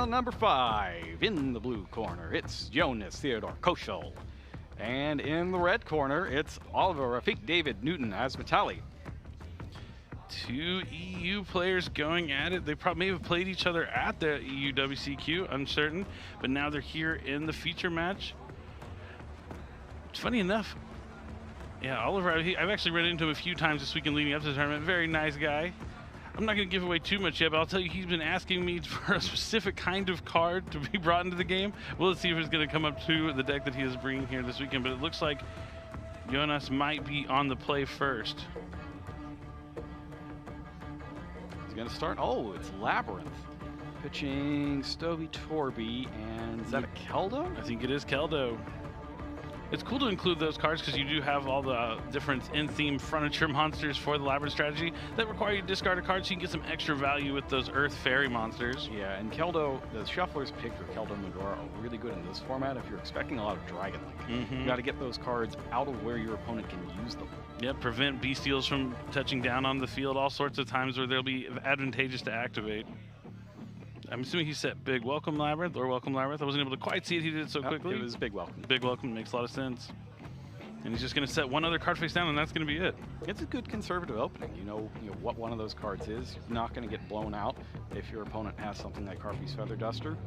number 5 in the blue corner, it's Jonas Theodore Koschel. And in the red corner, it's Oliver Rafik David Newton as Vitali. Two EU players going at it. They probably may have played each other at the EU WCQ, uncertain, but now they're here in the feature match. It's funny enough, yeah, Oliver, I've actually run into him a few times this weekend leading up to the tournament. Very nice guy. I'm not going to give away too much yet, but I'll tell you, he's been asking me for a specific kind of card to be brought into the game. Well, let's see if it's going to come up to the deck that he is bringing here this weekend, but it looks like Jonas might be on the play first. He's going to start. Oh, it's Labrynth. Pitching Stovey Torby, and is that a Keldo? I think it is Keldo. It's cool to include those cards because you do have all the different in-theme furniture monsters for the Labrynth strategy that require you to discard a card so you can get some extra value with those Earth Fairy monsters. Yeah, and Keldo, the Shuffler's pick for Keldo Medora are really good in this format if you're expecting a lot of Dragon Link. You got to get those cards out of where your opponent can use them. Yep, prevent Bestials from touching down on the field all sorts of times where they'll be advantageous to activate. I'm assuming he set big welcome Labrynth or welcome Labrynth. I wasn't able to quite see it. He did it so quickly. It was big welcome. Big welcome makes a lot of sense. And he's just going to set one other card face down, and that's going to be it. It's a good conservative opening. You know what one of those cards is. You're not going to get blown out if your opponent has something like Harpy's Feather Duster.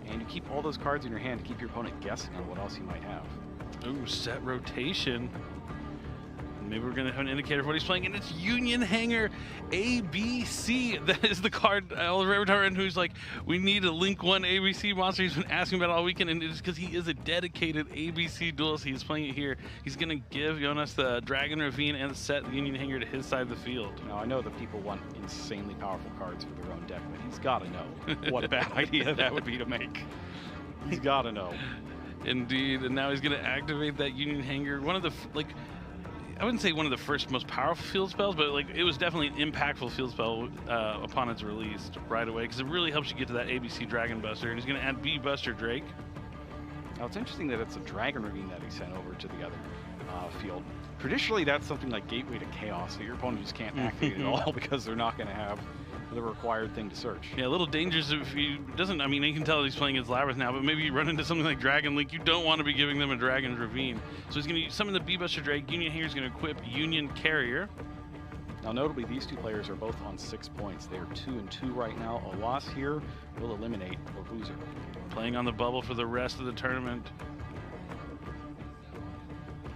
And you keep all those cards in your hand to keep your opponent guessing on what else he might have. Ooh, set rotation. Maybe we're going to have an indicator of what he's playing, and it's Union Hanger ABC. That is the card Oliver Avatar, and who's like, we need a Link 1 ABC monster. He's been asking about it all weekend, and it's because he is a dedicated ABC duelist. He's playing it here. He's going to give Jonas the Dragon Ravine and set the Union Hanger to his side of the field. Now, I know that people want insanely powerful cards for their own deck, but he's got to know what a bad idea that would be to make. He's got to know. Indeed, and now he's going to activate that Union Hanger. One of the, I wouldn't say one of the first most powerful field spells, but it was definitely an impactful field spell upon its release right away, because it really helps you get to that ABC Dragon Buster, and he's going to add B Buster Drake. Now it's interesting that it's a Dragon Ravine that he sent over to the other field. Traditionally, that's something like Gateway to Chaos, so your opponent just can't activate it at all because they're not going to have the required thing to search. Yeah, a little dangerous if he doesn't. I mean, you can tell he's playing his Labrynth now, but maybe you run into something like Dragon Link. You don't want to be giving them a Dragon's Ravine. So he's going to summon the B Buster Drake. Union here is going to equip Union Carrier. Now, notably, these two players are both on 6 points. They are 2-2 right now. A loss here will eliminate a loser. Playing on the bubble for the rest of the tournament.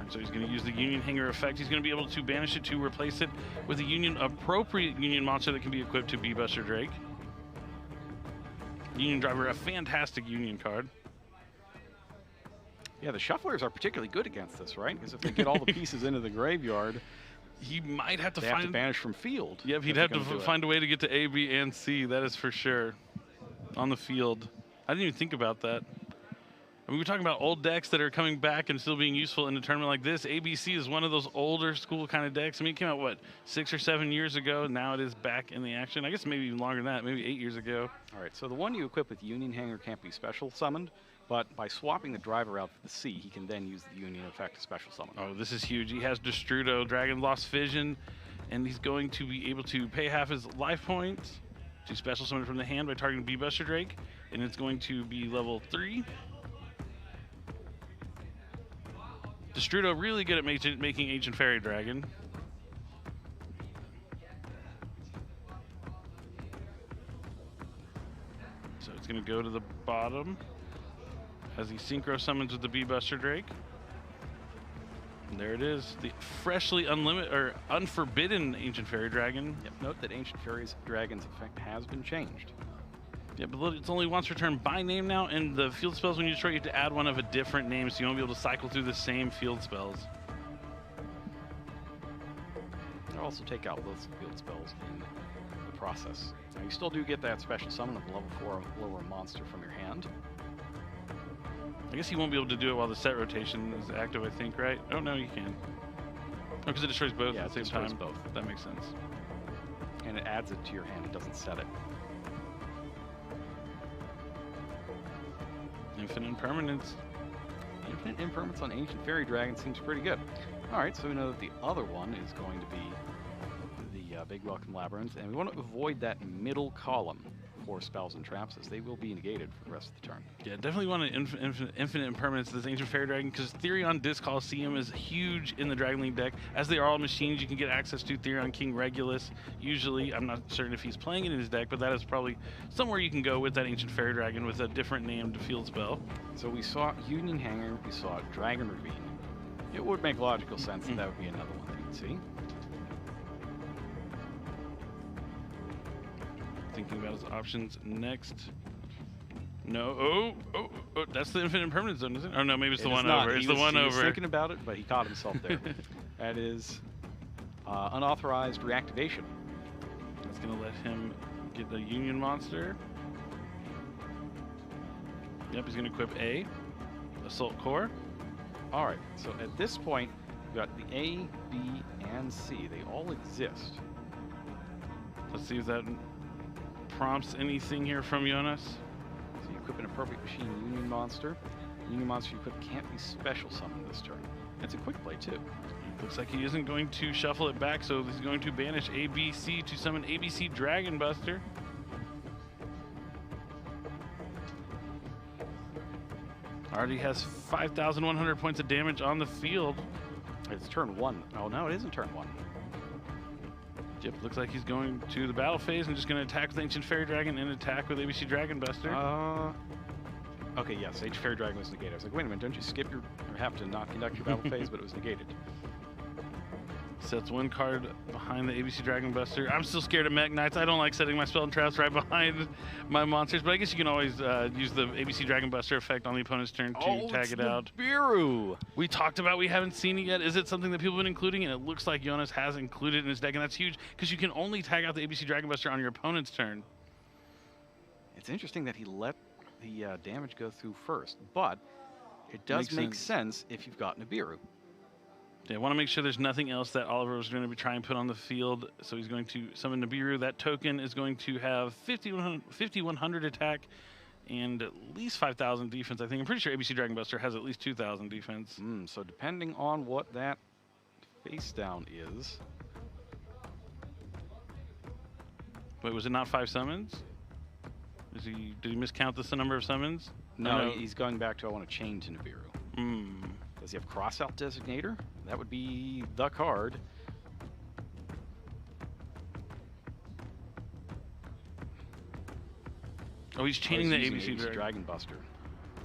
So he's going to use the Union Hanger effect. He's going to be able to banish it to replace it with a appropriate Union monster that can be equipped to B Buster Drake. Union Driver, a fantastic Union card. Yeah, the Shufflers are particularly good against this, right? Because if they get all the pieces into the graveyard, he might have to have to banish from field. Yep, he'd have to find a way to get to A, B, and C. That is for sure. On the field. I didn't even think about that. I mean, we're talking about old decks that are coming back and still being useful in a tournament like this. ABC is one of those older school kind of decks. I mean, it came out, what, 6 or 7 years ago? Now it is back in the action. I guess maybe even longer than that, maybe 8 years ago. All right, so the one you equip with Union Hanger can't be special summoned, but by swapping the driver out for the C, he can then use the Union effect to special summon. Oh, this is huge. He has Destrudo, Dragon Lost Vision, and he's going to be able to pay half his life points to special summon from the hand by targeting B Buster Drake, and it's going to be level 3. Destrudo really good at making Ancient Fairy Dragon. So it's going to go to the bottom as he synchro summons with the B Buster Drake. And there it is, the freshly unforbidden Ancient Fairy Dragon. Yep, note that Ancient Fairy Dragon's effect has been changed. Yeah, but it's only once returned by name now, and the field spells, when you destroy, you have to add one of a different name, so you won't be able to cycle through the same field spells. They'll also take out those field spells in the process. Now, you still do get that special summon of level 4 lower monster from your hand. I guess he won't be able to do it while the set rotation is active, I think, right? Oh, no, you can. Oh, because it destroys both at the same time. Both. That makes sense. And it adds it to your hand, it doesn't set it. Infinite Impermanence. Infinite Impermanence on Ancient Fairy Dragon seems pretty good. All right, so we know that the other one is going to be the Big Welcome Labrynth, and we want to avoid that middle column. 4 spells and traps, as they will be negated for the rest of the turn. Yeah, definitely want an infinite impermanence to this Ancient Fairy Dragon, because Therion Disc Coliseum is huge in the Dragon League deck. As they are all machines, you can get access to Therion King Regulus. Usually, I'm not certain if he's playing it in his deck, but that is probably somewhere you can go with that Ancient Fairy Dragon with a different named field spell. So we saw Union Hanger, we saw Dragon Ravine. It would make logical sense that would be another one that you'd see. Thinking about his options next. No, oh, that's the Infinite Impermanence Zone, isn't it? Oh no, maybe it's the one over. It's the one over. He was thinking about it, but he caught himself there. That is unauthorized reactivation. That's gonna let him get the Union Monster. Yep, he's gonna equip A, Assault Core. All right, so at this point, we've got the A, B, and C. They all exist. Let's see if that prompts anything here from Jonas. So you equip an appropriate machine Union Monster. Union Monster you equip can't be special summoned this turn. It's a quick play too. Looks like he isn't going to shuffle it back, so he's going to banish ABC to summon ABC Dragon Buster. Already has 5,100 points of damage on the field. It's turn 1. Oh no, it isn't turn 1. Yep, looks like he's going to the battle phase and just going to attack with Ancient Fairy Dragon and attack with ABC Dragon Buster. Okay, yes, Ancient Fairy Dragon was negated. I was like, wait a minute, don't you skip your, or have to not conduct your battle phase, but it was negated. Sets one card behind the ABC Dragon Buster. I'm still scared of Mech Knights. I don't like setting my spell and traps right behind my monsters, but I guess you can always use the ABC Dragon Buster effect on the opponent's turn to tag it out. Nibiru! We talked about we haven't seen it yet. Is it something that people have been including? And it looks like Jonas has included in his deck, and that's huge because you can only tag out the ABC Dragon Buster on your opponent's turn. It's interesting that he let the damage go through first, but it does make sense if you've got Nibiru. Yeah, I want to make sure there's nothing else that Oliver was going to be trying to put on the field. So he's going to summon Nibiru. That token is going to have 5,100 attack and at least 5,000 defense. I think I'm pretty sure ABC Dragon Buster has at least 2,000 defense. So depending on what that face down is. Wait, was it not 5 summons? Did he miscount the number of summons? No, he's going back to I want to chain to Nibiru. Does he have Crossout Designator? That would be the card. Oh, he's chaining the ABC Dragon Buster.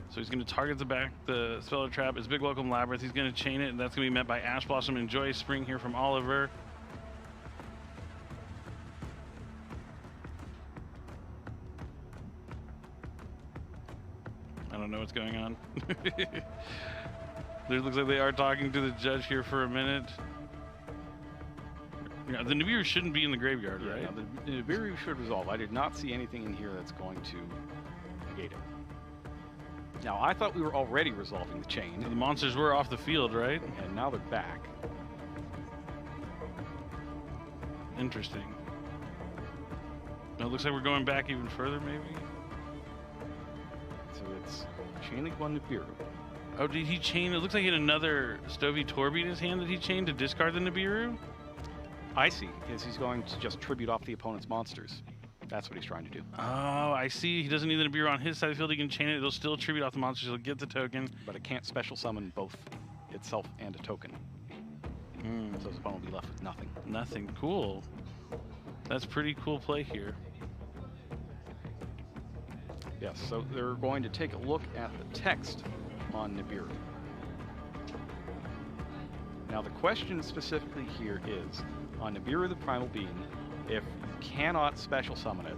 So he's going to target the spell trap. His Big Welcome Labrynth. He's going to chain it, and that's going to be met by Ash Blossom and Joy Spring here from Oliver. I don't know what's going on. It looks like they are talking to the judge here for a minute. Yeah, the Nibiru shouldn't be in the graveyard, right? Yeah, the Nibiru should resolve. I did not see anything in here that's going to negate it. Now, I thought we were already resolving the chain. The monsters were off the field, right? And now they're back. Interesting. It looks like we're going back even further, maybe? So it's chaining one Nibiru. Oh, did he chain? It looks like he had another Stovey Torby in his hand that he chained to discard the Nibiru? I see, because he's going to just tribute off the opponent's monsters. That's what he's trying to do. Oh, I see. He doesn't need the Nibiru on his side of the field. He can chain it. It'll still tribute off the monsters. He'll get the token. But it can't special summon both itself and a token. So his opponent will be left with nothing. Nothing. Cool. That's pretty cool play here. Yes, so they're going to take a look at the text on Nibiru. Now the question specifically here is, on Nibiru the Primal Being, if you cannot special summon it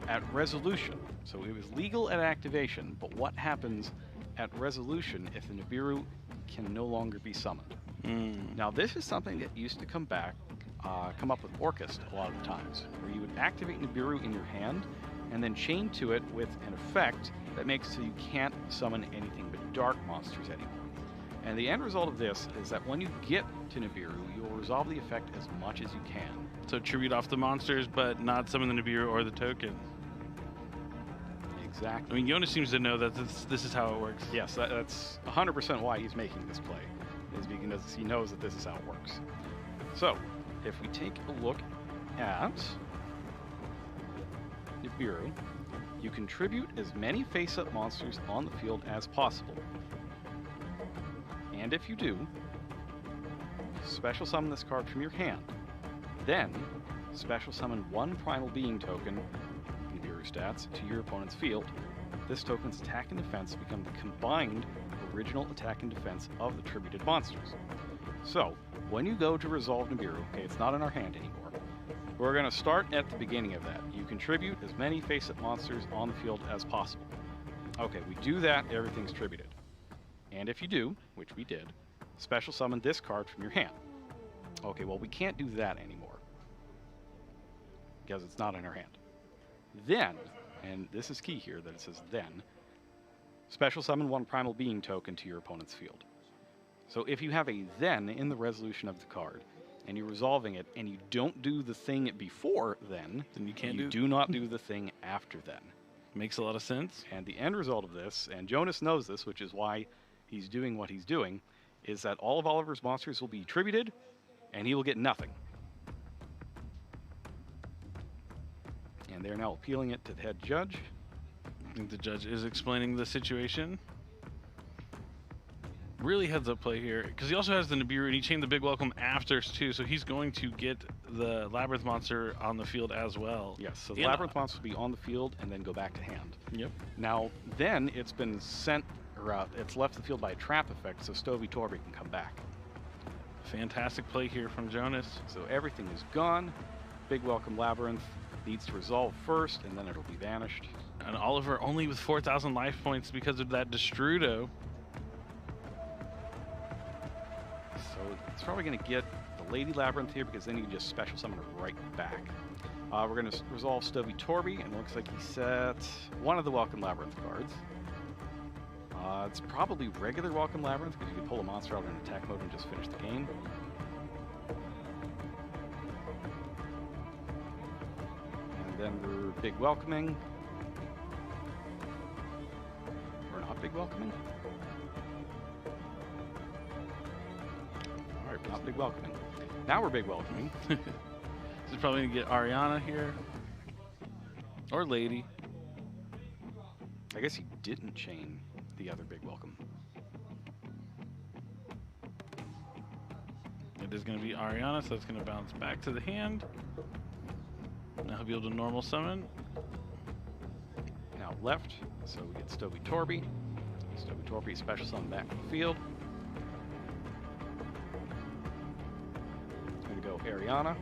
at resolution, so it was legal at activation, but what happens at resolution if the Nibiru can no longer be summoned? Now this is something that used to come up with Orcust a lot of the times, where you would activate Nibiru in your hand and then chain to it with an effect that makes it so you can't summon anything but dark monsters anymore. And the end result of this is that when you get to Nibiru, you'll resolve the effect as much as you can. So tribute off the monsters, but not summon the Nibiru or the token. Exactly. I mean, Jonas seems to know that this is how it works. Yes, that's 100% why he's making this play, is because he knows that this is how it works. So, if we take a look at Nibiru, You contribute as many face-up monsters on the field as possible. And if you do, special summon this card from your hand. Then, special summon one Primal Being token, Nibiru stats, to your opponent's field. This token's attack and defense become the combined original attack and defense of the tributed monsters. So, when you go to resolve Nibiru, okay, it's not in our hand anymore, we're going to start at the beginning of that. You contribute as many face-up monsters on the field as possible. Okay, we do that, everything's tributed. And if you do, which we did, special summon this card from your hand. Okay, well, we can't do that anymore, because it's not in our hand. Then, and this is key here that it says then, special summon one Primal Being token to your opponent's field. So if you have a then in the resolution of the card, and you're resolving it, and you don't do the thing before then you do not do the thing after then. Makes a lot of sense. And the end result of this, and Jonas knows this, which is why he's doing what he's doing, is that all of Oliver's monsters will be tributed, and he will get nothing. And they're now appealing it to the head judge. I think the judge is explaining the situation. Really heads up play here, because he also has the Nibiru, and he chained the big welcome after too, so he's going to get the Labrynth monster on the field as well. Yes, so the Labrynth monster will be on the field and then go back to hand. Yep. Now, then it's been sent, or it's left the field by a trap effect, so Stovey Torby can come back. Fantastic play here from Jonas. So everything is gone. Big welcome Labrynth needs to resolve first, and then it'll be vanished. And Oliver only with 4,000 life points because of that Destrudo. So it's probably going to get the Lady Labrynth here, because then you can just special summon it right back. We're going to resolve Stovey Torby, and it looks like he set one of the Welcome Labrynth cards. It's probably regular Welcome Labrynth, because you can pull a monster out in attack mode and just finish the game. And then we're big welcoming. We're not big welcoming? Alright, not big welcoming. Now we're big welcoming. This is probably going to get Ariana here. Or Lady. I guess he didn't chain the other big welcome. It is going to be Ariana, so it's going to bounce back to the hand. Now he'll be able to normal summon. Now left, so we get Stovey Torby. Stovey Torby special summon back to the field. It's going to go Ariana.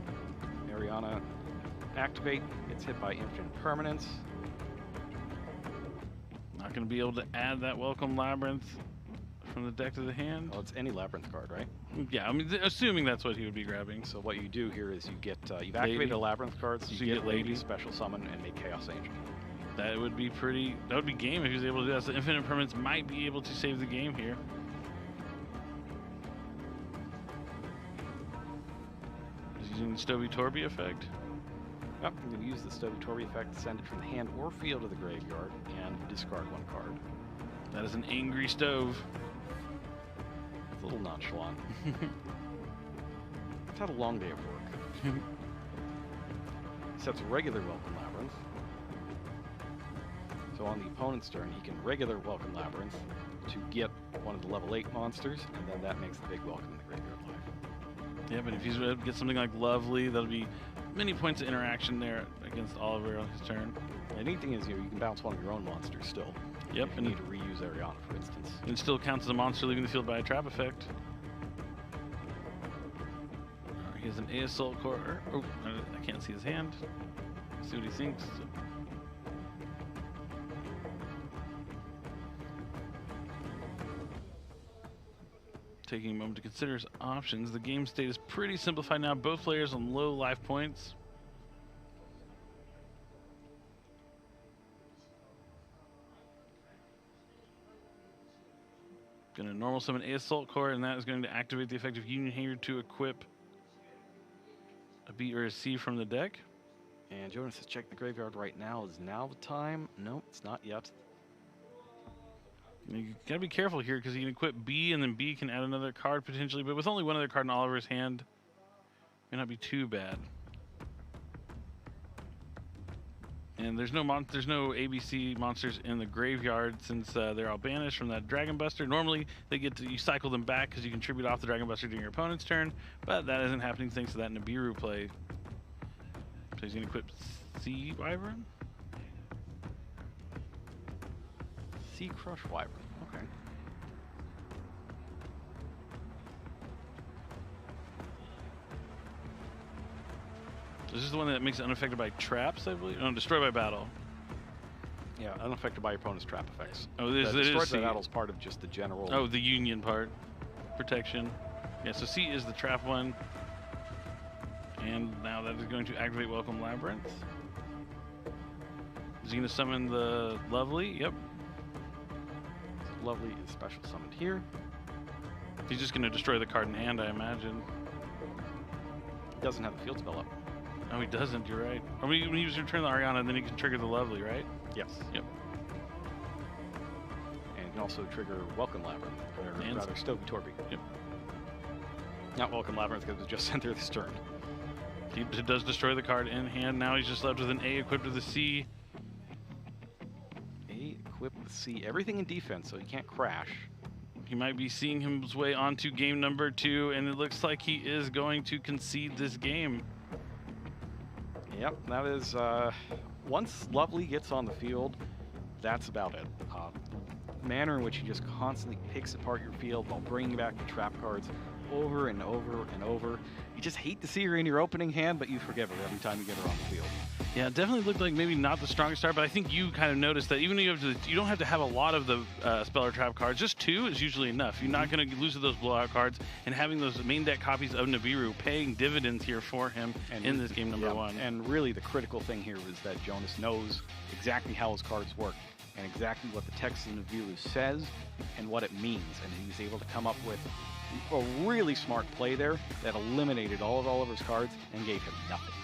Ariana activate, gets hit by infinite permanence. Not going to be able to add that Welcome Labrynth from the deck to the hand. Well, it's any Labrynth card, right? Yeah, I mean, assuming that's what he would be grabbing. So what you do here is you get, you've activated a Labrynth card, so you get Lady, special summon, and make Chaos Angel. That would be pretty, that would be game if he was able to do that. So infinite permanence might be able to save the game here. Is using the Stovey Torby effect. Yep, I'm going to use the Stovey Torby effect to send it from the hand or field to the graveyard and discard one card. That is an angry stove. It's a little nonchalant. It's had a long day of work. Sets a regular Welcome Labrynth. So on the opponent's turn, he can regular Welcome Labrynth to get one of the level 8 monsters, and then that makes the big welcome in the graveyard live. Yeah, but if he's able to get something like Lovely, that'll be many points of interaction there against Oliver on his turn. The neat thing is, you can bounce one of your own monsters still. Yep, and you need to reuse Ariana, for instance. And still counts as a monster leaving the field by a trap effect. He has an Assault Core. Oh, I can't see his hand. See what he thinks. Taking a moment to consider his options. The game state is pretty simplified now. Both players on low life points. Going to normal summon Assault Core, and that is going to activate the effect of Union Hanger to equip a B or a C from the deck. And Jonas has checked the graveyard right now. Is now the time? No, it's not yet. You gotta be careful here because you can equip B and then B can add another card potentially, but with only one other card in Oliver's hand, may not be too bad. And there's no ABC monsters in the graveyard since they're all banished from that Dragon Buster. Normally, you cycle them back because you can tribute off the Dragon Buster during your opponent's turn, but that isn't happening thanks to that Nibiru play. So he's going to equip Sea Wyvern? Sea Crush Wyvern, okay. This is the one that makes it unaffected by traps, I believe? No, destroyed by battle. Yeah, unaffected by your opponent's trap effects. Oh, it is destroyed by battle is part of just the general... Oh, the union part. Protection. Yeah, so C is the trap one. And now that is going to activate Welcome Labrynth. Is he going to summon the Lovely? Yep. So Lovely is special summoned here. He's just going to destroy the card in hand, I imagine. He doesn't have the field spell up. Oh, he doesn't, you're right. Or when he was return the Ariana, then he can trigger the Lovely, right? Yes. Yep. And you can also trigger Welcome Labyrinth, or rather Stogie Torby. Yep. Not Welcome Labyrinth because it was just sent there this turn. He does destroy the card in hand. Now he's just left with an A equipped with a C. A equipped with C. Everything in defense, so he can't crash. He might be seeing his way onto game number 2, and it looks like he is going to concede this game. Yep, that is, once Lovely gets on the field, that's about it. The manner in which he just constantly picks apart your field while bringing back the trap cards over and over and over. You just hate to see her in your opening hand, but you forgive her every time you get her on the field. Yeah, it definitely looked like maybe not the strongest start, but I think you kind of noticed that even though you don't have to have a lot of the spell or trap cards, just 2 is usually enough. You're not going to lose to those blowout cards, and having those main deck copies of Nibiru paying dividends here for him in this game number 1. And really the critical thing here is that Jonas knows exactly how his cards work and exactly what the text of Nibiru says and what it means, and he's able to come up with a really smart play there that eliminated all of Oliver's cards and gave him nothing.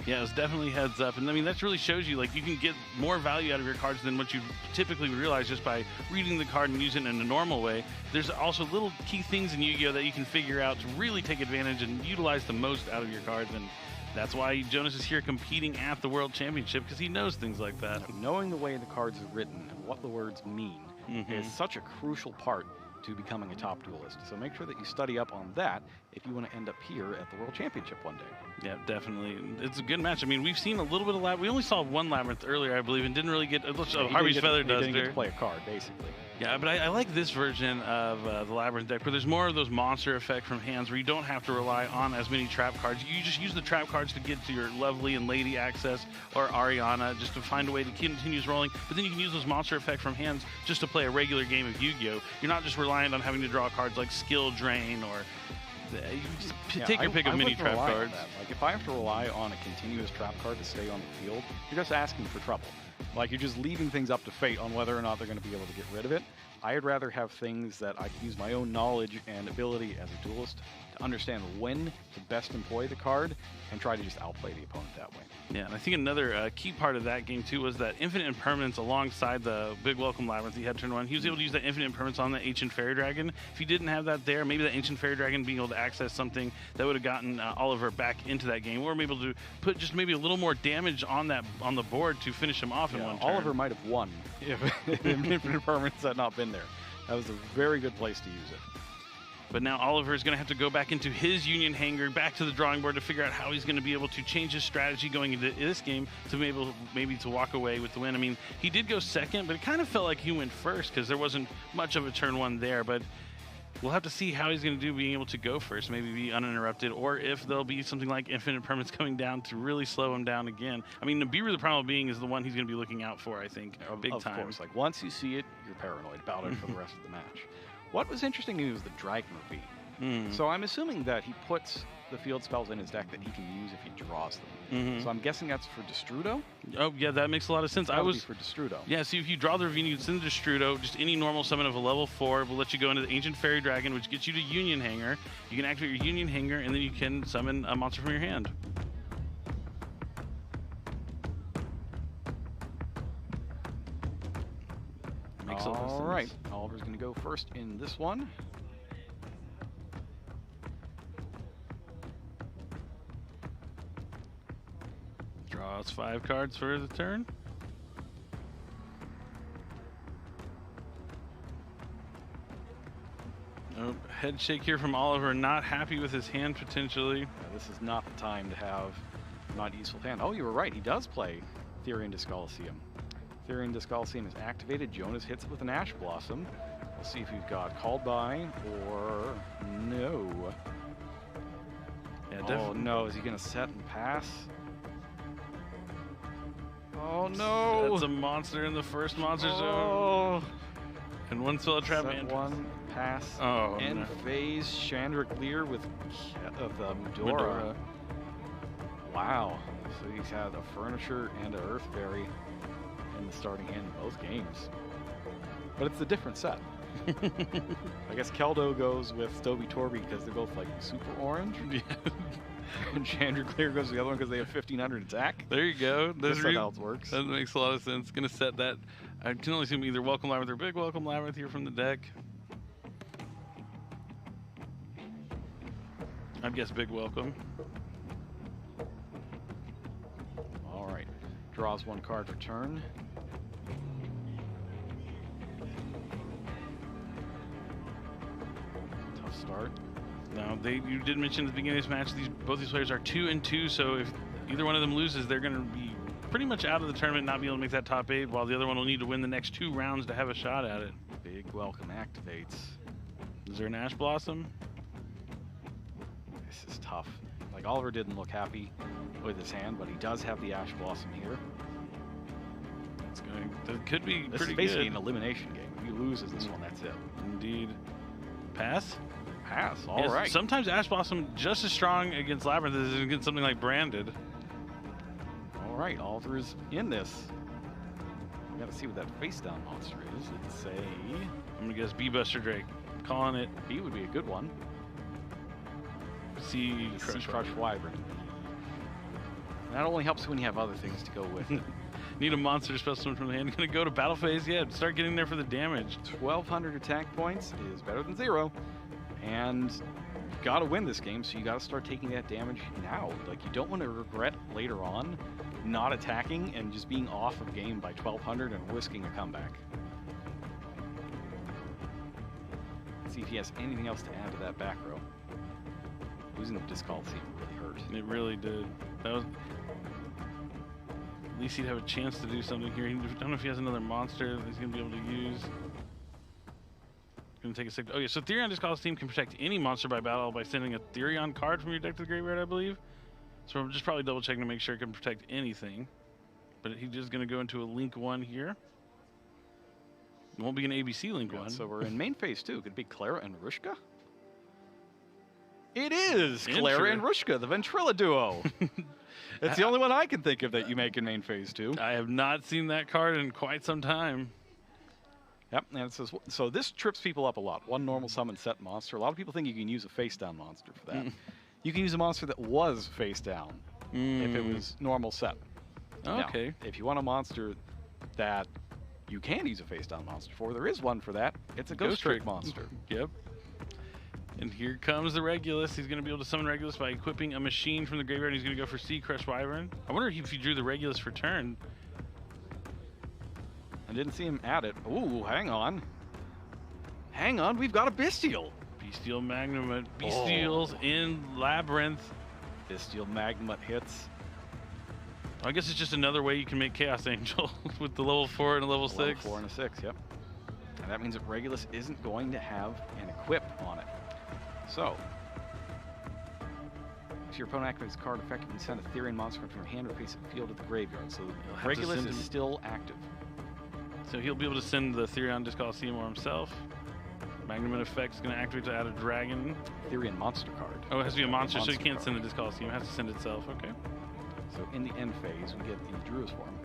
Yeah, it was definitely heads up. And I mean, that really shows you, like, you can get more value out of your cards than what you typically realize just by reading the card and using it in a normal way. There's also little key things in Yu-Gi-Oh! That you can figure out to really take advantage and utilize the most out of your cards. And that's why Jonas is here competing at the World Championship, because he knows things like that. Knowing the way the cards are written and what the words mean is such a crucial part to becoming a top duelist. So make sure that you study up on that if you want to end up here at the World Championship one day. Yeah, definitely. It's a good match. I mean, we've seen a little bit of Labyrinth. We only saw one Labyrinth earlier, I believe, and didn't really get Harvey's Feather Duster. He didn't get to play a card, basically. Yeah, but I like this version of the Labyrinth deck, where there's more of those monster effect from hands where you don't have to rely on as many trap cards. You just use the trap cards to get to your Lovely and Lady access, or Ariana, just to find a way to continue rolling. But then you can use those monster effect from hands just to play a regular game of Yu-Gi-Oh! You're not just reliant on having to draw cards like Skill Drain, or you just take your pick of mini trap cards. Like, if I have to rely on a continuous trap card to stay on the field, you're just asking for trouble. Like, you're just leaving things up to fate on whether or not they're going to be able to get rid of it. I'd rather have things that I can use my own knowledge and ability as a duelist to understand when to best employ the card and try to just outplay the opponent that way. Yeah, and I think another key part of that game, too, was that infinite impermanence alongside the big Welcome Labyrinth he had turn 1. He was able to use that infinite impermanence on the Ancient Fairy Dragon. If he didn't have that there, maybe that Ancient Fairy Dragon being able to access something that would have gotten Oliver back into that game, or maybe able to put just maybe a little more damage on the board to finish him off in one turn. Oliver might have won if infinite impermanence had not been there. That was a very good place to use it. But now Oliver is going to have to go back into his Union Hanger, back to the drawing board to figure out how he's going to be able to change his strategy going into this game to be able maybe to walk away with the win. I mean, he did go second, but it kind of felt like he went first because there wasn't much of a turn 1 there. But we'll have to see how he's going to do being able to go first, maybe be uninterrupted, or if there'll be something like infinite permanence coming down to really slow him down again. I mean, Nibiru, the Primal Being, is the one he's going to be looking out for, I think, big time. Of course. Like, once you see it, you're paranoid about it for the rest of the match. What was interesting to me was the Dragmer Beam. So I'm assuming that he puts the field spells in his deck that he can use if he draws them. So I'm guessing that's for Destrudo? Oh, yeah, that makes a lot of sense. That would be for Destrudo. Yeah, so if you draw the Ravine, you can send the Destrudo. Just any normal summon of a level 4 will let you go into the Ancient Fairy Dragon, which gets you to Union Hanger. You can activate your Union Hanger, and then you can summon a monster from your hand. All right, Oliver's going to go first in this one. Draw Draws 5 cards for the turn. Oh, head shake here from Oliver, not happy with his hand potentially. Yeah, this is not the time to have not useful hand. Oh, you were right. He does play Therion Coliseum. Therion Coliseum is activated. Jonas hits it with an Ash Blossom. We'll see if he's got called by or no. Yeah, oh no, is he going to set and pass? Oh no! That's a monster in the first monster oh. zone. And one spell trap set and one, pass, oh, end no. phase, Chandraclear with Medora. Wow. So he's had a Furniture and a Earthberry in the starting hand in both games. But it's a different set. I guess Keldo goes with Stoby Torby because they're both like super orange. Yeah. And Chandraclear goes to the other one because they have 1500 attack. There you go. That's how it works. That makes a lot of sense. Gonna set that. I can only assume either Welcome Labyrinth or Big Welcome Labyrinth here from the deck. I'd guess Big Welcome. All right. Draws 1 card for turn. Tough start. Now, you did mention at the beginning of this match, both these players are 2-2, so if either one of them loses, they're going to be pretty much out of the tournament, not be able to make that top 8, while the other one will need to win the next 2 rounds to have a shot at it. Big Welcome activates. Is there an Ash Blossom? This is tough. Like, Oliver didn't look happy with his hand, but he does have the Ash Blossom here. That could be this pretty is basically good. an elimination game. If he loses this one, that's it. Indeed. Pass? Pass, all right. Sometimes Ash Blossom just as strong against Labyrinth as against something like Branded. All right, Oliver is in this. We got to see what that face down monster is. Let's say, I'm gonna guess B-Buster Drake. Calling it. B would be a good one. C Crush Wyvern. That only helps when you have other things to go with it. Need a monster specimen from the hand. Gonna go to battle phase. Yeah, start getting there for the damage. 1200 attack points is better than 0. And you got to win this game, so you got to start taking that damage now. Like, you don't want to regret later on not attacking and just being off of game by 1200 and risking a comeback. Let's see if he has anything else to add to that back row. Losing the Disc Coliseum really hurt. It really did. That was. At least he'd have a chance to do something here. I don't know if he has another monster that he's gonna be able to use. Gonna take a sec. Okay, so Therion Disc Coliseum can protect any monster by battle by sending a Therion card from your deck to the graveyard, I believe. So I'm just probably double checking to make sure it can protect anything. But he's just gonna go into a Link 1 here. It won't be an ABC Link 1. So we're in main phase 2. Could it be Clara and Rushka? It is Clara and Rushka, the Ventrilla duo. It's the only one I can think of that you make in main phase 2. I have not seen that card in quite some time. Yep, and it says, so this trips people up a lot. 1 normal summon set monster. A lot of people think you can use a face down monster for that. You can use a monster that was face down if it was normal set. Okay. Now, if you want a monster that you can use a face down monster for, there is one for that. It's a Ghost Trick monster. Yep. And here comes the Regulus. He's going to be able to summon Regulus by equipping a machine from the graveyard. And he's going to go for C Crush Wyvern. I wonder if he drew the Regulus for turn. I didn't see him at it. Ooh, hang on. Hang on, we've got a Bestial. Bestial Magnum. Bestials in Labrynth. Bestial Magnum hits. I guess it's just another way you can make Chaos Angel with the level 4 and a level 6. Level 4 and a 6, yep. And that means that Regulus isn't going to have an equip on it. So, if your opponent activates a card effect, you can send a Therion monster from your hand or face the field to the graveyard. So Regulus is still active. So he'll be able to send the Therion Disc Coliseum or himself. Magnum effect is going to activate to add a dragon. Therion monster card. Oh, it has to be a monster, so he can't send the Disc Coliseum. It has to send itself. Okay. So in the end phase, we get the Druid's form.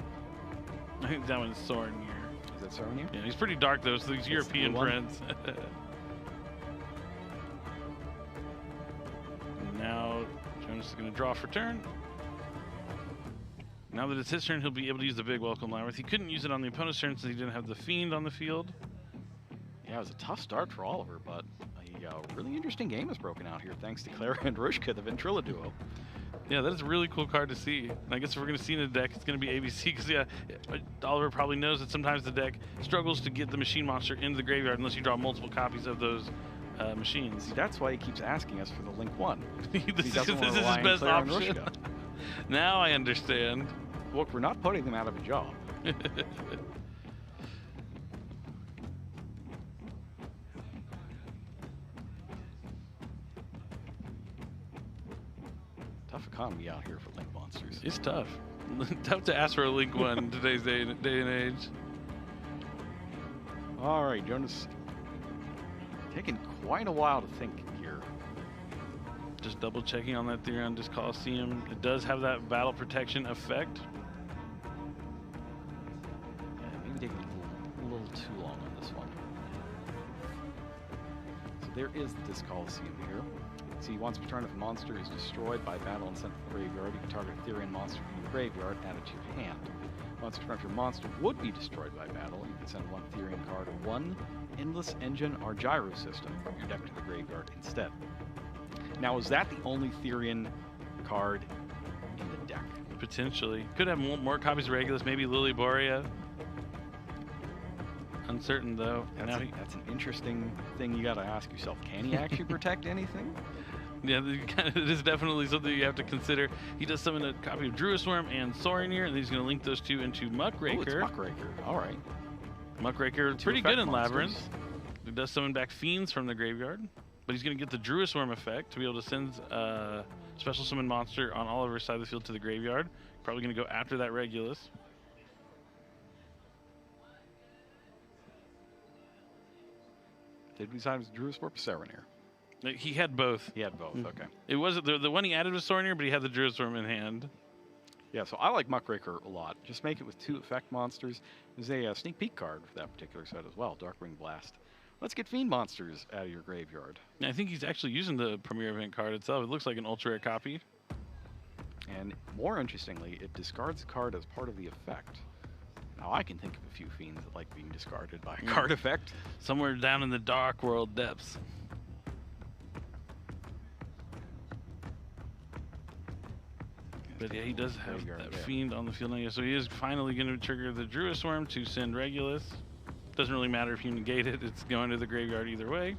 I think that one's Soren here. Is that Soren here? Yeah, he's pretty dark though, so these European prints. Now, Jonas is going to draw for turn. Now that it's his turn, he'll be able to use the Big Welcome Labyrinth. He couldn't use it on the opponent's turn since he didn't have the Fiend on the field. Yeah, it was a tough start for Oliver, but a really interesting game is broken out here thanks to Clara and Rushka, the Ventrilla duo. Yeah, that is a really cool card to see. And I guess if we're going to see in the deck, it's going to be ABC because, yeah, Oliver probably knows that sometimes the deck struggles to get the machine monster into the graveyard unless you draw multiple copies of those machines. See, that's why he keeps asking us for the Link 1. This is his best option. Now I understand. Look, we're not putting them out of a job. Tough economy out here for Link monsters. It's tough. Tough to ask for a Link 1 in today's day and age. All right, Jonas. Taking quite a while to think here. Just double checking on that Therion Disc Coliseum. It does have that battle protection effect. Yeah, maybe taking a little too long on this one. So there is the Disc Coliseum here. See, once a turn if a monster is destroyed by battle and sent to the graveyard, you can target a Therion monster from your graveyard and add it to your hand. Once a turn if your monster would be destroyed by battle, you can send one Therion card or one Endless Engine or Gyro System from your deck to the graveyard instead. Now, is that the only Therion card in the deck? Potentially. Could have more copies of Regulus, maybe Lily Borea. Uncertain, though. That's an interesting thing you got to ask yourself. Can he actually protect anything? Yeah, it is definitely something you have to consider. He does summon a copy of Druisworm and Sorinir, and he's going to link those two into Muckraker. Oh, it's Muckraker. All right. Muckraker, pretty good in Labrynth. He does summon back Fiends from the graveyard, but he's going to get the Druisworm effect to be able to send a special summon monster on Oliver's side of the field to the graveyard. Probably going to go after that Regulus. Did we decide it was Druisworm or Sorinir? He had both. He had both, okay. It wasn't the one he added was Sorinir, but he had the Druisworm in hand. Yeah, so I like Muckraker a lot. Just make it with 2 effect monsters. There's a sneak peek card for that particular set as well, Darkwing Blast. Let's get Fiend monsters out of your graveyard. I think he's actually using the Premier Event card itself. It looks like an ultra rare copy. And more interestingly, it discards a card as part of the effect. Now I can think of a few Fiends that like being discarded by a card effect. Somewhere down in the Dark World depths. But yeah, he does have that Fiend on the field now. So he is finally going to trigger the Druisworm to send Regulus. Doesn't really matter if you negate it. It's going to the graveyard either way.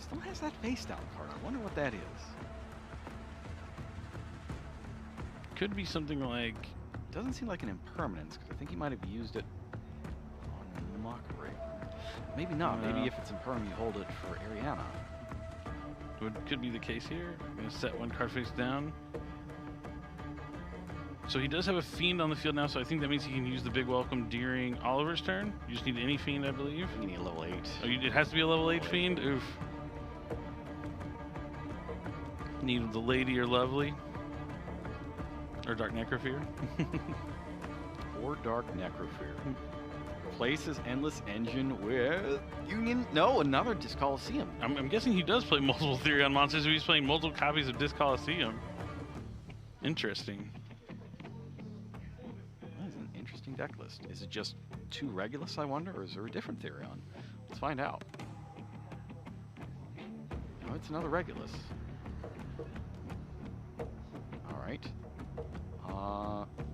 Still has that face down card. I wonder what that is. Could be something like... Doesn't seem like an impermanence, because I think he might have used it on Muckraker. Maybe not. Maybe if it's impermanent, you hold it for Ariana. Could be the case here. I'm going to set one card face down. So he does have a Fiend on the field now, so I think that means he can use the Big Welcome during Oliver's turn. You just need any Fiend, I believe. You need a level 8. Oh, it has to be a level 8 Fiend? Oof. Need the Lady or Lovely. Or Dark Necrofear. Or Dark Necrofear. Replaces Endless Engine with Union. No, another Disc Coliseum. I'm guessing he does play multiple Therion monsters if he's playing multiple copies of Disc Coliseum. Interesting. That is an interesting deck list. Is it just 2 Regulus, I wonder, or is there a different Therion? Let's find out. Oh, it's another Regulus. All right.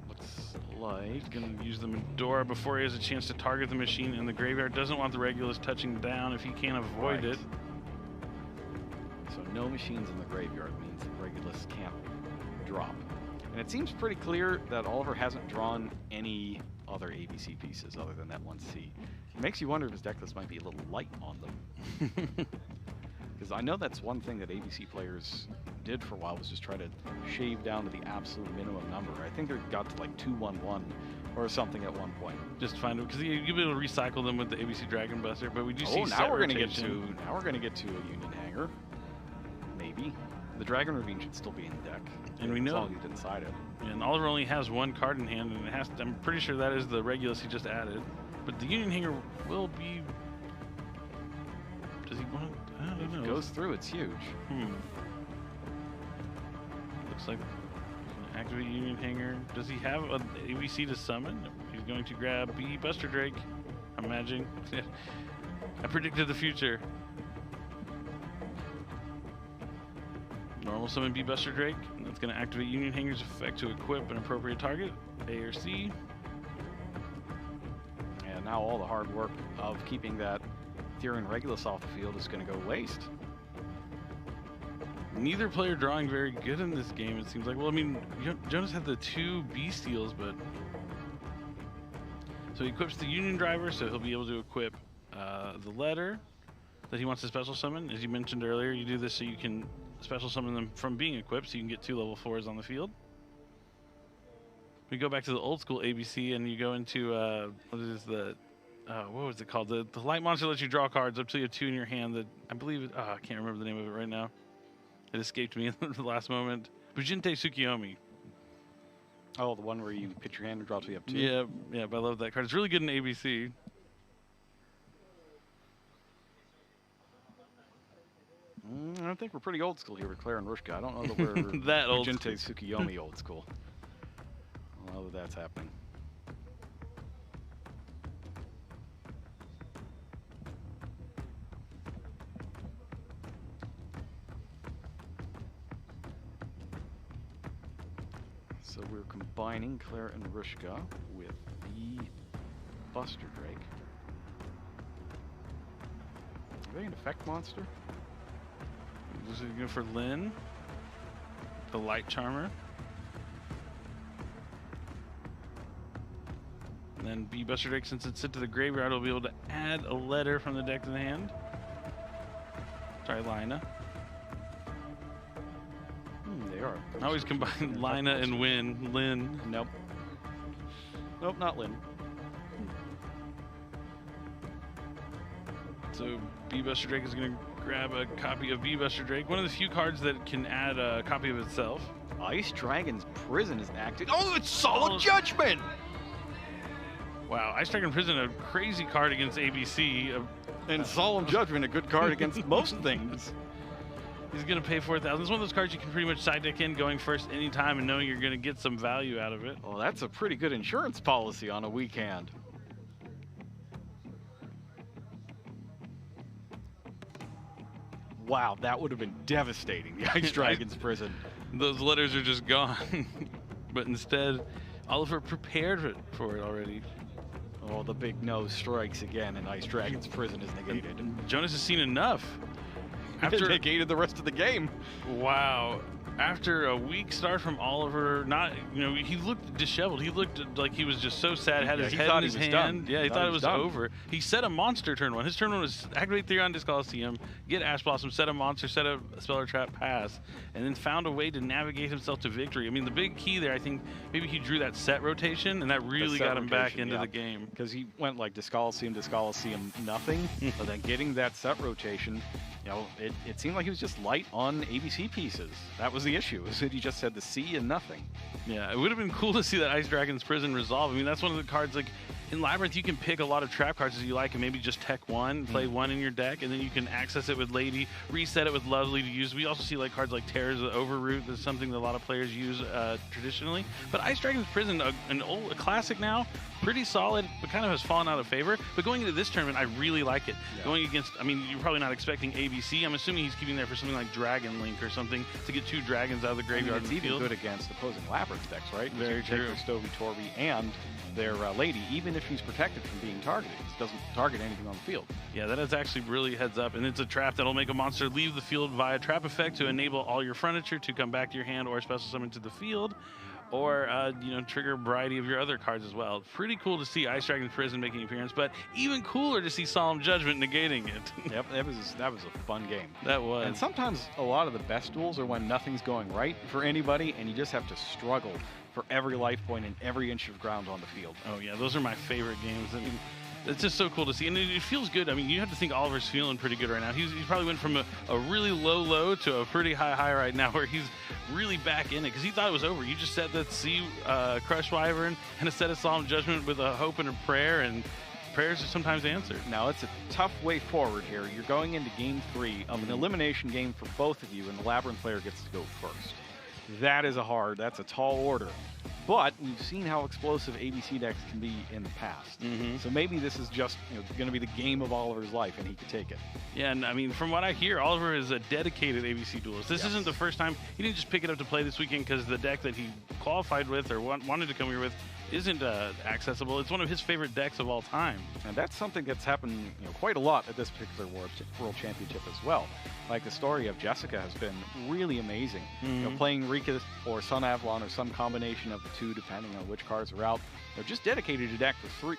Looks like... He's going to use the Medora before he has a chance to target the machine in the graveyard. Doesn't want the Regulus touching down if he can't avoid it. So no machines in the graveyard means that Regulus can't drop. And it seems pretty clear that Oliver hasn't drawn any other ABC pieces other than that one C. It makes you wonder if his deck list might be a little light on them. Because I know that's one thing that ABC players did for a while, was just try to shave down to the absolute minimum number. I think they got to like 2-1-1 or something at one point. Just find it, because you'll be able to recycle them with the ABC Dragon Buster, but we do see now we're gonna get to a Union Hanger. Maybe. The Dragon Ravine should still be in the deck. And we know, as long as you didn't side it. And Oliver only has 1 card in hand, and it has to, I'm pretty sure that is the Regulus he just added. But the Union Hanger will be... Does he want to... I don't know. If it goes through, it's huge. Looks like he's going to activate Union Hanger. Does he have an ABC to summon? He's going to grab B Buster Drake, I'm imagining. I predicted the future. Normal summon B Buster Drake, and that's going to activate Union Hanger's effect to equip an appropriate target, A or C. And now all the hard work of keeping that Therion Regulus off the field is going to go waste. Neither player drawing very good in this game, it seems like. Well, I mean, Jonas had the 2 B steals, but... So he equips the Union Driver, so he'll be able to equip the letter that he wants to special summon. As you mentioned earlier, you do this so you can special summon them from being equipped, so you can get 2 level 4s on the field. We go back to the old school ABC, and you go into, what is the... what was it called? The light monster lets you draw cards up till you have 2 in your hand that, I believe, I can't remember the name of it right now. It escaped me in the last moment. Bujinte Tsukiyomi. Oh, the one where you pitch your hand and draw till you have 2? Yeah, but I love that card. It's really good in ABC. I think we're pretty old school here with Claire and Rushka. I don't know that we're that old Bujinte Tsukiyomi old school. I don't know that that's happening. So we're combining Claire and Rushka with the Buster Drake. Are they an effect monster? This is good for Lynn, the Light Charmer. And then B Buster Drake, since it's sent to the graveyard, will be able to add a letter from the deck to the hand. Sorry, Lina. They are. I always combine Lina and Lynn. Nope. Nope, not Lynn. So B Buster Drake is going to grab a copy of B Buster Drake, one of the few cards that can add a copy of itself. Ice Dragon's Prison is active. Oh, it's Solid Judgment! Wow, Ice Dragon Prison, a crazy card against ABC. And Solemn Judgment, a good card against most things. He's going to pay 4,000. It's one of those cards you can pretty much side deck in, going first anytime and knowing you're going to get some value out of it. Well, that's a pretty good insurance policy on a weak hand. Wow, that would have been devastating, the Ice Dragon's Prison. Those letters are just gone. But instead, Oliver prepared for it already. Oh, the big nose strikes again, and Ice Dragon's Prison is negated. Jonas has seen enough. After negated the rest of the game. Wow. After a weak start from Oliver, he looked disheveled. He looked like he was just so sad, had his head in his hand. Done. Yeah, he thought it was over. He set a monster turn 1. His turn 1 was activate Therion Disc Coliseum, get Ash Blossom, set a monster, set a Speller Trap, pass, and then found a way to navigate himself to victory. I mean, the big key there, I think, maybe he drew that set rotation, and that really got him back into the game. Because he went like Disc Coliseum, nothing, but then getting that set rotation, it seemed like he was just light on ABC pieces. That was the issue, is that he just said the C and nothing. Yeah, it would have been cool to see that Ice Dragon's Prison resolve. I mean, that's one of the cards, like, in Labrynth, you can pick a lot of trap cards as you like and maybe just tech 1, play 1 in your deck, and then you can access it with Lady, reset it with Lovely to use. We also see like cards like Terror's Overroot. That's something that a lot of players use traditionally. But Ice Dragon's Prison, a classic now, pretty solid, but kind of has fallen out of favor. But going into this tournament, I really like it. Yeah. Going against, I mean, you're probably not expecting ABC. I'm assuming he's keeping there for something like Dragon Link or something to get 2 dragons out of the graveyard. It's even good against opposing Labrynth decks, right? Very true. Stovey, Torby, and their Lady, even if she's protected from being targeted. It doesn't target anything on the field. Yeah, that is actually really heads up, and it's a trap that'll make a monster leave the field via trap effect to enable all your furniture to come back to your hand or special summon to the field, or trigger a variety of your other cards as well. Pretty cool to see Ice Dragon's Prison making an appearance, but even cooler to see Solemn Judgment negating it. Yep, that was a fun game. That was. And sometimes a lot of the best duels are when nothing's going right for anybody, and you just have to struggle for every life point and every inch of ground on the field. Oh yeah, those are my favorite games. I mean, it's just so cool to see, and it feels good. I mean, you have to think Oliver's feeling pretty good right now. He probably went from a really low to a pretty high right now, where he's really back in it, because he thought it was over. You just set that C Crush Wyvern and a set of Solemn Judgment with a hope and a prayer, and prayers are sometimes answered. Now, it's a tough way forward here. You're going into Game 3 of an elimination game for both of you, and the Labrynth player gets to go first. That's a tall order. But we've seen how explosive ABC decks can be in the past. So maybe this is just going to be the game of Oliver's life, and he could take it. Yeah, and I mean, from what I hear, Oliver is a dedicated ABC duelist. This isn't the first time. He didn't just pick it up to play this weekend because the deck that he qualified with or wanted to come here with isn't accessible. It's one of his favorite decks of all time. And that's something that's happened quite a lot at this particular World Championship as well. Like the story of Jessica has been really amazing. Playing Rika or Sun Avalon or some combination of the two, depending on which cards are out. They're just dedicated to deck for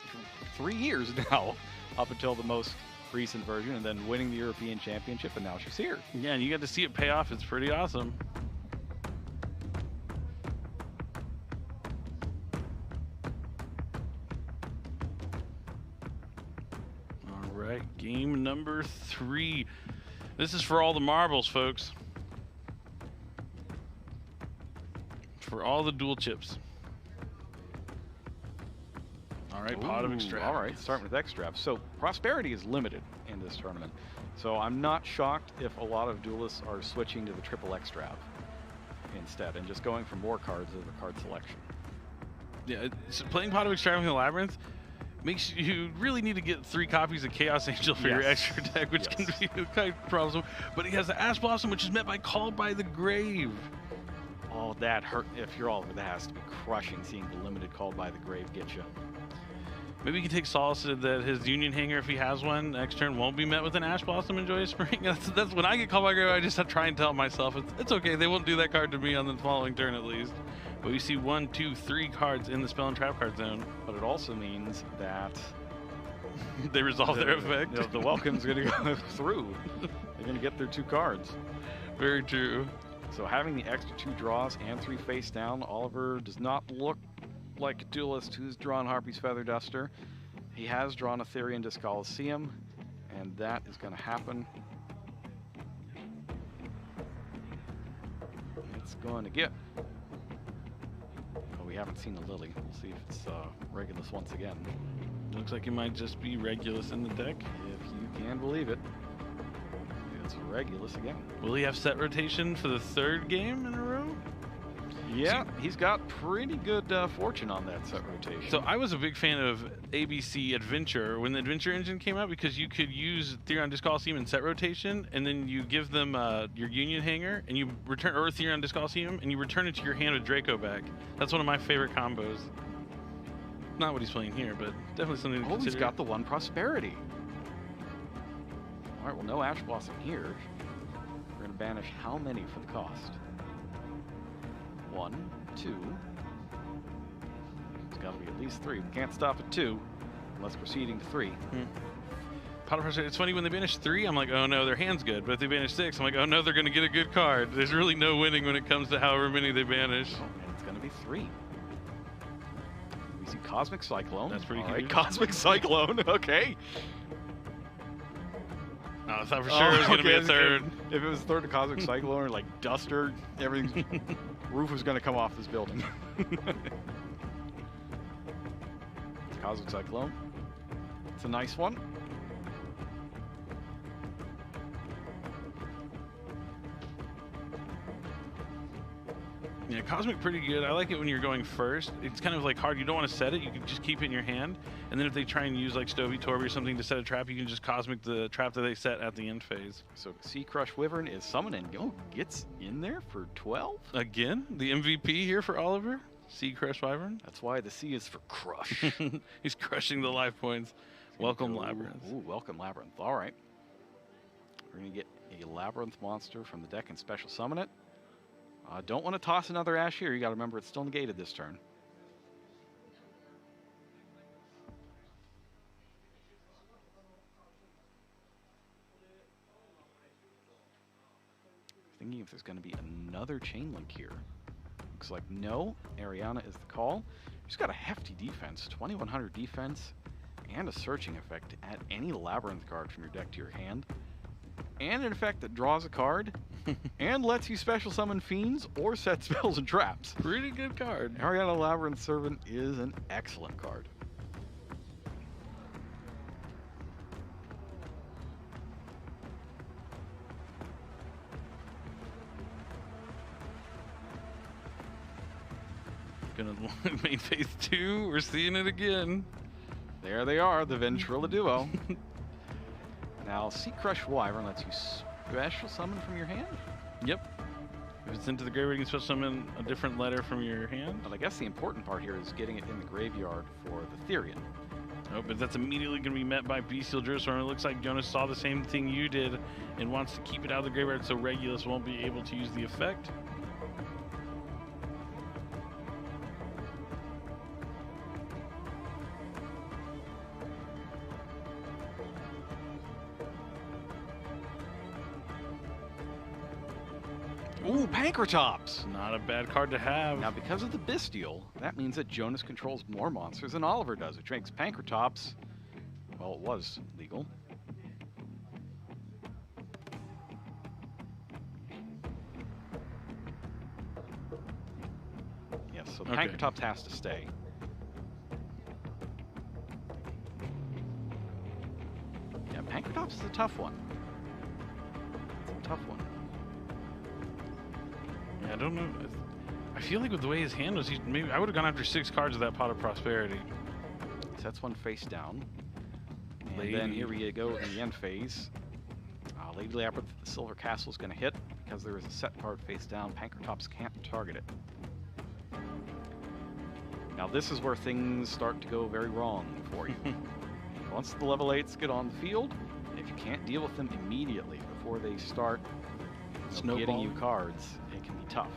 three years now, up until the most recent version, and then winning the European Championship, and now she's here. Yeah, and you got to see it pay off. It's pretty awesome. All right, game number 3. This is for all the marbles, folks. For all the dual chips. All right, pot of extract. All right, starting with extract. So prosperity is limited in this tournament. So I'm not shocked if a lot of duelists are switching to the triple extract instead and just going for more cards as a card selection. Yeah, so playing pot of extract with the Labrynth makes you really need to get 3 copies of Chaos Angel for your extra deck, which can be a kind of problem. But he has the Ash Blossom, which is met by Called by the Grave. Oh, that hurt. If you're Oliver, that has to be crushing seeing the limited Called by the Grave get you. Maybe he can take solace that his Union Hanger, if he has one, next turn won't be met with an Ash Blossom and Joyous Spring. That's when I get Called by the Grave, I just have to try and tell myself, it's okay, they won't do that card to me on the following turn at least. But we see 1, 2, 3 cards in the Spell and Trap card zone. But it also means that they resolve their effect. The welcome's going to go through. They're going to get their 2 cards. Very true. So having the extra 2 draws and 3 face down, Oliver does not look like a duelist who's drawn Harpy's Feather Duster. He has drawn a Therion Disc Coliseum, and that is going to happen. It's going to get... We haven't seen the Lily. We'll see if it's Regulus once again. Looks like it might just be Regulus in the deck. If you can believe it. It's Regulus again. Will he have set rotation for the 3rd game in a row? Yeah, he's got pretty good fortune on that set rotation. So I was a big fan of ABC Adventure when the Adventure engine came out because you could use Therion Disc Coliseum in set rotation, and then you give them your Union Hanger, and you return, or Therion Disc Coliseum, and you return it to your hand with Draco back. That's one of my favorite combos. Not what he's playing here, but definitely something to consider. He's got the 1 Prosperity. All right, well, no Ash Blossom here. We're going to banish how many for the cost? 1, 2. It's got to be at least 3. We can't stop at 2 unless proceeding to 3. Pot of Prosperity. It's funny when they banish 3, I'm like, oh no, their hand's good. But if they banish 6, I'm like, oh no, they're going to get a good card. There's really no winning when it comes to however many they banish. Oh, and it's going to be 3. We see Cosmic Cyclone. That's pretty All good. right, Cosmic Cyclone. Okay. I thought for sure it was going to be a 3rd. If it was 3rd to Cosmic Cyclone or like Duster, everything's roof was going to come off this building. It's Cosmic Cyclone. It's a nice one. Yeah, Cosmic pretty good. I like it when you're going first. It's kind of like hard. You don't want to set it. You can just keep it in your hand. And then if they try and use like Stovey Torby or something to set a trap, you can just Cosmic the trap that they set at the end phase. So Sea Crush Wyvern is summoned and gets in there for 12? Again, the MVP here for Oliver. Sea Crush Wyvern. That's why the C is for crush. He's crushing the life points. Welcome, Labrynth. Ooh, welcome, Labrynth. All right. We're going to get a Labrynth monster from the deck and special summon it. Don't want to toss another Ash here. You got to remember it's still negated this turn. Thinking if there's going to be another chain link here. Looks like no. Ariana is the call. She's got a hefty defense, 2100 defense, and a searching effect to add any Labrynth card from your deck to your hand. And an effect that draws a card and lets you special summon fiends or set spells and traps. Pretty good card. Ariana Labrynth Servant is an excellent card. Gonna main phase 2. We're seeing it again. There they are, the Ventrilla duo. Now, Sea Crush Wyvern lets you special summon from your hand. Yep. If it's into the graveyard, you can special summon a different letter from your hand. But I guess the important part here is getting it in the graveyard for the Therion. Oh, but that's immediately going to be met by Bestial Drillstorm. It looks like Jonas saw the same thing you did and wants to keep it out of the graveyard so Regulus won't be able to use the effect. Ooh, Pankratops! Not a bad card to have. Now, because of the Bestial, that means that Jonas controls more monsters than Oliver does, which makes Pankratops, well, it was legal. Yes, so Okay. Pankratops has to stay. Yeah, Pankratops is a tough one. It's a tough one. Yeah, I don't know. I feel like with the way his hand was, maybe I would have gone after 6 cards of that Pot of Prosperity. Sets one face down. And Lady. then here we go in the end phase. Lady Labrynth, the Silver Castle is going to hit. Because there is a set card face down, Pankratops can't target it. Now this is where things start to go very wrong for you. Once the level 8s get on the field, if you can't deal with them immediately before they start getting you cards, it can be tough.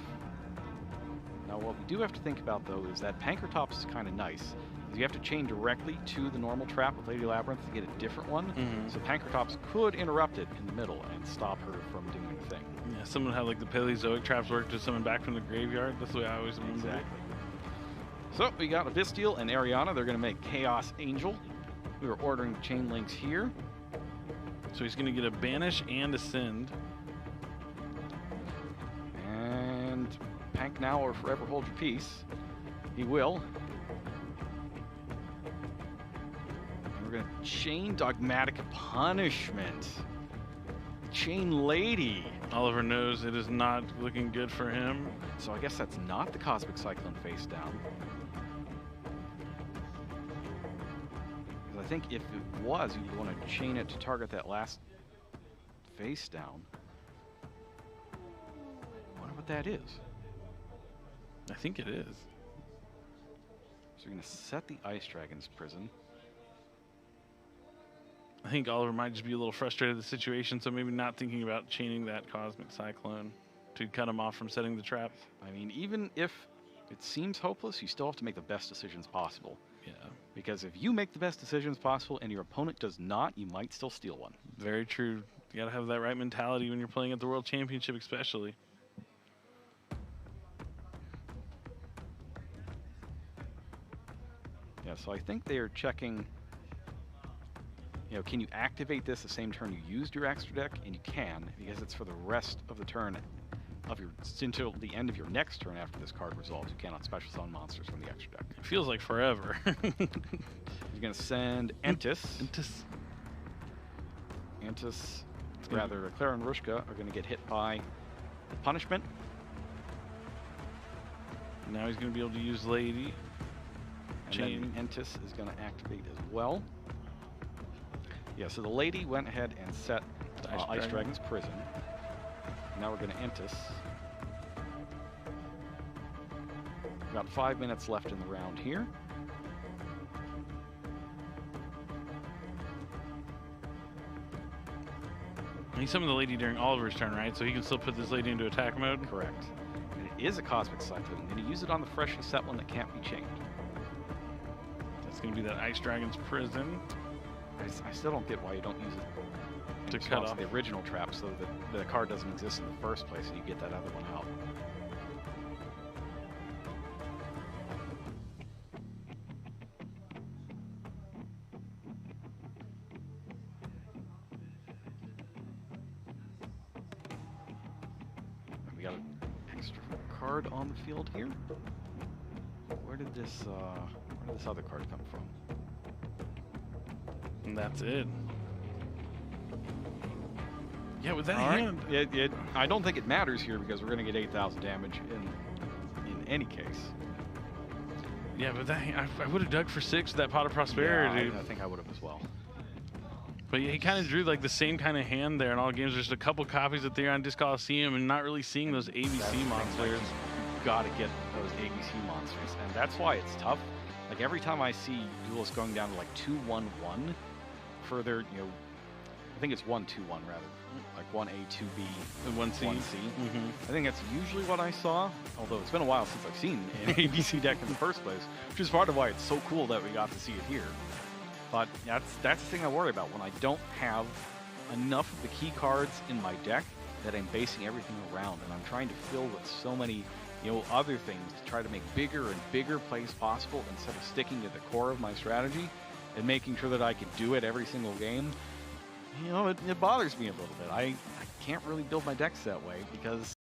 Now what we do have to think about though is that Pankratops is kind of nice. You have to chain directly to the normal trap with Lady Labrynth to get a different one. So Pankratops could interrupt it in the middle and stop her from doing the thing. Yeah, someone had like the Paleozoic traps work to summon back from the graveyard. That's the way I always remember it. Exactly. So we got a Bestial and Ariana. They're going to make Chaos Angel. We were ordering chain links here. So he's going to get a Banish and a Send. And Pank now or forever hold your peace. He will. And we're going to chain Dogmatic Punishment. Chain Lady. Oliver knows it is not looking good for him. So I guess that's not the Cosmic Cyclone face down. Because I think if it was, you'd want to chain it to target that last face down. I wonder what that is. I think it is. So you're going to set the Ice Dragon's prison. I think Oliver might just be a little frustrated with the situation, so maybe not thinking about chaining that Cosmic Cyclone to cut him off from setting the trap. I mean, even if it seems hopeless, you still have to make the best decisions possible. Yeah. Because if you make the best decisions possible and your opponent does not, you might still steal one. Very true. You gotta have that right mentality when you're playing at the World Championship, especially. Yeah, so I think they are checking, you know, can you activate this the same turn you used your extra deck? And you can, because it's for the rest of the turn of your, until the end of your next turn after this card resolves. You cannot special summon monsters from the extra deck. It feels like forever. You're going to send Entis. Entis, rather, Clara and Rushka are going to get hit by the punishment. Now he's going to be able to use Lady. And then Entis is going to activate as well. Yeah, so the Lady went ahead and set Ice Dragon's prison. Now we're going to Entis. About 5 minutes left in the round here. He summoned the Lady during Oliver's turn, right? So he can still put this Lady into attack mode? Correct. And it is a Cosmic Cyclone. And you use it on the freshly set one that can't be chained. That's going to be that Ice Dragon's prison. I still don't get why you don't use it To cut off the original trap so that the card doesn't exist in the first place and you get that other one out. And we got an extra card on the field here. Where did this other card come from? And that's it. Yeah, with that All hand. Right. I don't think it matters here because we're going to get 8,000 damage in any case. Yeah, but I would have dug for 6 with that Pot of Prosperity. Yeah, I think I would have as well. But yeah, he kind of drew like the same kind of hand there in all games. There's a couple copies of Therion Disc Coliseum and not really seeing those ABC monsters. You got to get those ABC monsters, and that's why it's tough. Like every time I see duelists going down to like 2-1-1 for their, you know, I think it's 1-2-1 rather, like 1A, 2B, and 1C. 1C. I think that's usually what I saw, although it's been a while since I've seen an ABC deck in the first place, which is part of why it's so cool that we got to see it here. But that's the thing I worry about when I don't have enough of the key cards in my deck that I'm basing everything around, and I'm trying to fill with so many, you know, other things to try to make bigger and bigger plays possible instead of sticking to the core of my strategy and making sure that I can do it every single game. You know, it bothers me a little bit. I can't really build my decks that way because